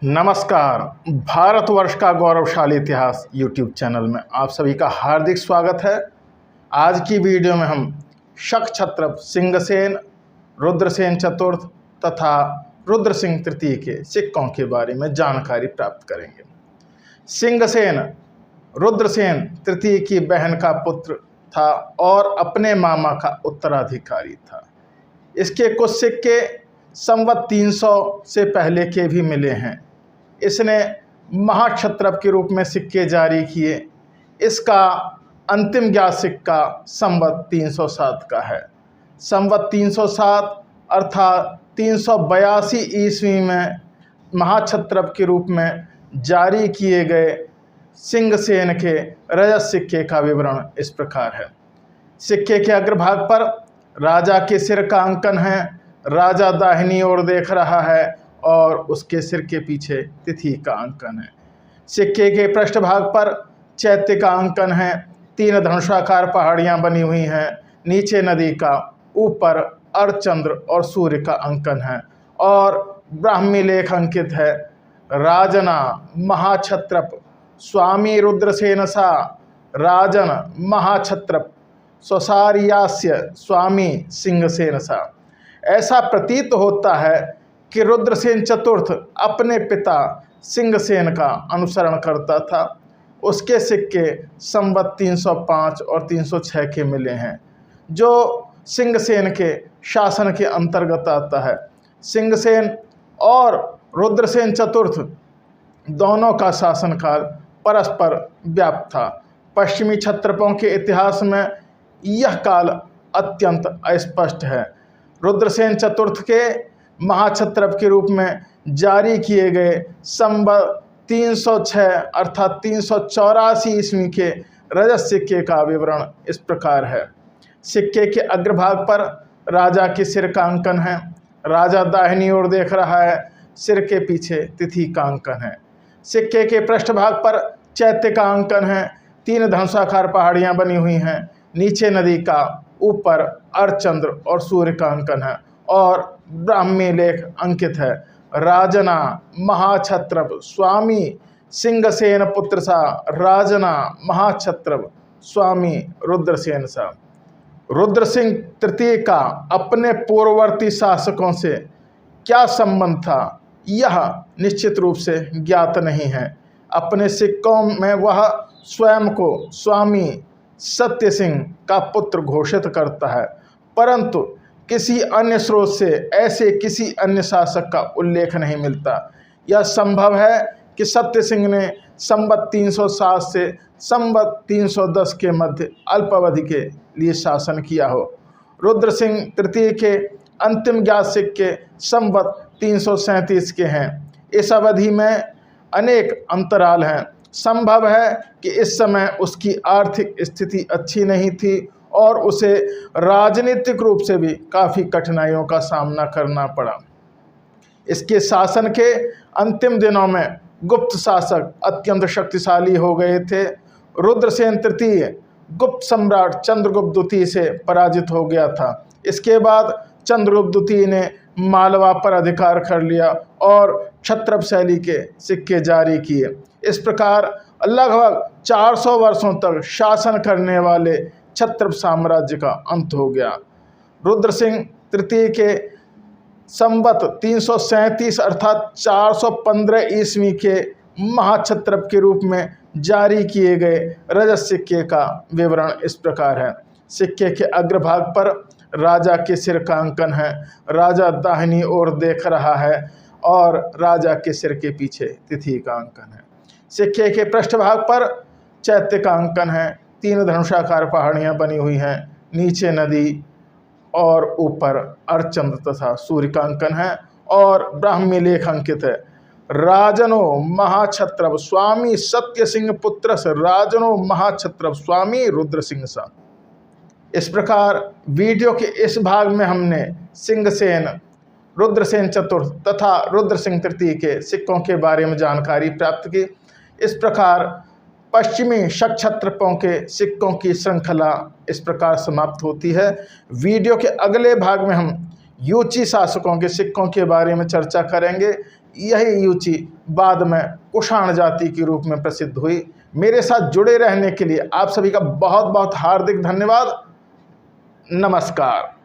नमस्कार। भारतवर्ष का गौरवशाली इतिहास यूट्यूब चैनल में आप सभी का हार्दिक स्वागत है। आज की वीडियो में हम शक क्षत्रप सिंहसेन, रुद्रसेन चतुर्थ तथा रुद्रसिंह तृतीय के सिक्कों के बारे में जानकारी प्राप्त करेंगे। सिंहसेन रुद्रसेन तृतीय की बहन का पुत्र था और अपने मामा का उत्तराधिकारी था। इसके कुछ सिक्के संवत 300 से पहले के भी मिले हैं। इसने महाक्षत्रप के रूप में सिक्के जारी किए। इसका अंतिम ज्ञात सिक्का संवत 307 का है। संवत 307 अर्थात 382 ईस्वी में महाक्षत्रप के रूप में जारी किए गए सिंहसेन के रजत सिक्के का विवरण इस प्रकार है। सिक्के के अग्रभाग पर राजा के सिर का अंकन है। राजा दाहिनी ओर देख रहा है और उसके सिर के पीछे तिथि का अंकन है। सिक्के के पृष्ठभाग पर चैत्य का अंकन है। 3 धनुषाकार पहाड़ियां बनी हुई हैं। नीचे नदी का, ऊपर अर्धचंद्र और सूर्य का अंकन है और ब्राह्मी लेख अंकित है। राजना महाक्षत्रप स्वामी रुद्रसेन सा राजन महाक्षत्रप स्वसारियास्य स्वामी सिंहसेन सा। ऐसा प्रतीत होता है कि रुद्रसेन चतुर्थ अपने पिता सिंहसेन का अनुसरण करता था। उसके सिक्के संवत 305 और 306 के मिले हैं, जो सिंहसेन के शासन के अंतर्गत आता है। सिंहसेन और रुद्रसेन चतुर्थ दोनों का शासनकाल परस्पर व्याप्त था। पश्चिमी क्षत्रपों के इतिहास में यह काल अत्यंत अस्पष्ट है। रुद्रसेन चतुर्थ के महाक्षत्रप के रूप में जारी किए गए संवत 306 अर्थात 384 ईस्वी के रजत सिक्के का विवरण इस प्रकार है। सिक्के के अग्रभाग पर राजा के सिर का अंकन है। राजा दाहिनी ओर देख रहा है। सिर के पीछे तिथि का अंकन है। सिक्के के पृष्ठभाग पर चैत्य का अंकन है। 3 धनुषाकार पहाड़ियां बनी हुई हैं। नीचे नदी का, ऊपर अर्धचंद्र और सूर्य का अंकन है और ब्राह्मी लेख अंकित है। राजना महाक्षत्रप स्वामी सिंहसेन पुत्र सा राजना महाक्षत्रप स्वामी रुद्रसेन सा। रुद्रसिंह तृतीय का अपने पूर्ववर्ती शासकों से क्या संबंध था, यह निश्चित रूप से ज्ञात नहीं है। अपने सिक्कों में वह स्वयं को स्वामी सत्य सिंह का पुत्र घोषित करता है, परंतु किसी अन्य स्रोत से ऐसे किसी अन्य शासक का उल्लेख नहीं मिलता। यह संभव है कि सत्य सिंह ने संवत 307 से संवत 310 के मध्य अल्पावधि के लिए शासन किया हो। रुद्रसिंह तृतीय के अंतिम ज्ञात सिक्के संवत 337 के हैं। इस अवधि में अनेक अंतराल हैं। संभव है कि इस समय उसकी आर्थिक स्थिति अच्छी नहीं थी और उसे राजनीतिक रूप से भी काफ़ी कठिनाइयों का सामना करना पड़ा। इसके शासन के अंतिम दिनों में गुप्त शासक अत्यंत शक्तिशाली हो गए थे। रुद्रसेन तृतीय गुप्त सम्राट चंद्रगुप्त द्वितीय से पराजित हो गया था। इसके बाद चंद्रगुप्त द्वितीय ने मालवा पर अधिकार कर लिया और क्षत्रप शैली के सिक्के जारी किए। इस प्रकार लगभग 400 वर्षों तक शासन करने वाले क्षत्रप साम्राज्य का अंत हो गया। रुद्रसिंह तृतीय के संवत 337 अर्थात 415 ईस्वी के महाक्षत्रप के रूप में जारी किए गए रजत सिक्के का विवरण इस प्रकार है। सिक्के के अग्रभाग पर राजा के सिर का अंकन है। राजा दाहिनी ओर देख रहा है और राजा के सिर के पीछे तिथि का अंकन है। सिक्के के पृष्ठभाग पर चैत्य का अंकन है। 3 धनुषाकार पहाड़ियां बनी हुई हैं। नीचे नदी और ऊपर अर्धचंद्र तथा सूर्य का अंकन है और ब्राह्मी लेख अंकित है। राजनो महाक्षत्रप स्वामी सत्य सिंह पुत्र राजनो महाक्षत्रप स्वामी रुद्रसिंह सा। इस प्रकार वीडियो के इस भाग में हमने सिंहसेन, रुद्रसेन चतुर्थ तथा रुद्रसिंह तृतीय के सिक्कों के बारे में जानकारी प्राप्त की। इस प्रकार पश्चिमी शक क्षत्रपों के सिक्कों की श्रृंखला इस प्रकार समाप्त होती है। वीडियो के अगले भाग में हम यूची शासकों के सिक्कों के बारे में चर्चा करेंगे यही युचि बाद में कुषाण जाति के रूप में प्रसिद्ध हुई। मेरे साथ जुड़े रहने के लिए आप सभी का बहुत बहुत हार्दिक धन्यवाद। नमस्कार।